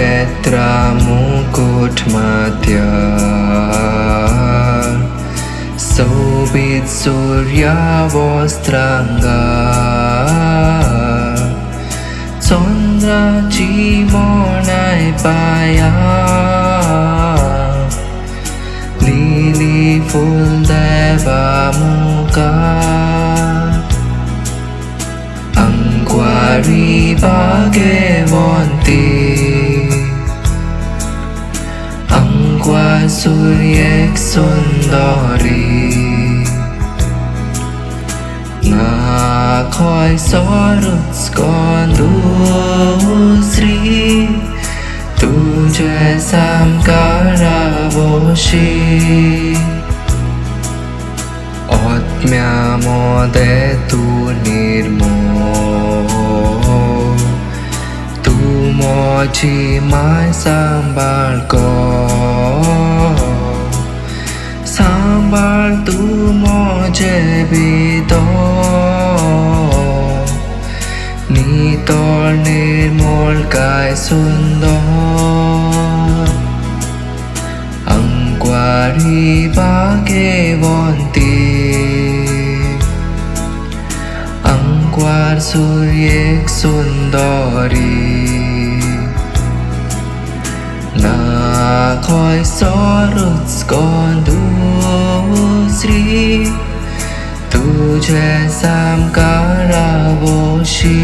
Naketra Mukut Madhya Sobit Surya Vostranga Chandra Chimonai Paya Lily Full Deva Mukha Angwari Bhagavanti Angwa Suryek Sundari Na khoi sorut skondu Sri Tujhe samkara voshi Otmya mode tu nirmol Tu mochi mai sambal ko Sambal tu moje bido Nitol nirmol kai sundor Angwari Bhagavanti Angwar Suryek Sundari Na khoi sorut skondu Sri Tujhe samkara voshi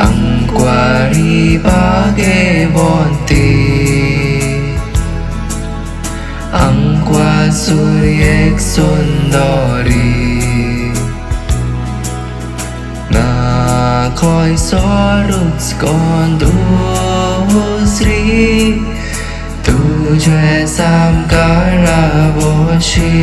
Angwari Bhagavanti Angwa Suryek Sundari Na khoi sorut skondu Sri Tujhe samkara voshi